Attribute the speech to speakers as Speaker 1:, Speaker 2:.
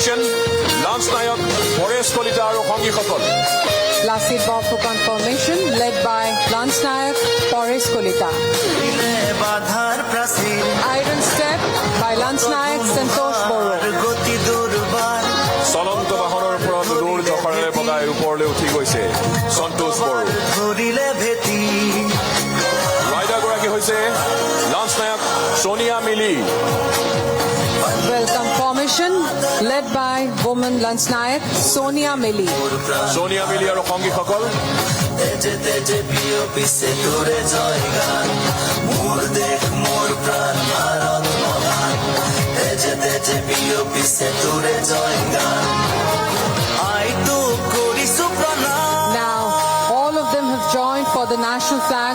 Speaker 1: confirmation, Lance Nayak, Pores Kolita আৰু সংগীসকল।
Speaker 2: Lassit Bob for confirmation, led by Lance Nayak, Pores Kolita. Iron step by Lance Nayak, Santosh Boro.
Speaker 1: চলন্ত বাহনৰ ওপৰত দৌৰ জখৰেৰে বগাই ওপৰলৈ উঠি গৈছে সন্তোষ বড়ো। ৰাইডাৰগৰাকী হৈছে লান্স নায়ক সোনিয়া মিলি।
Speaker 2: Welcome formation, led by woman Lance Nayak, Sonia Mili.
Speaker 1: Sonia মিলি আৰু সংগীসকল।
Speaker 2: Now, all of them have joined for the national flag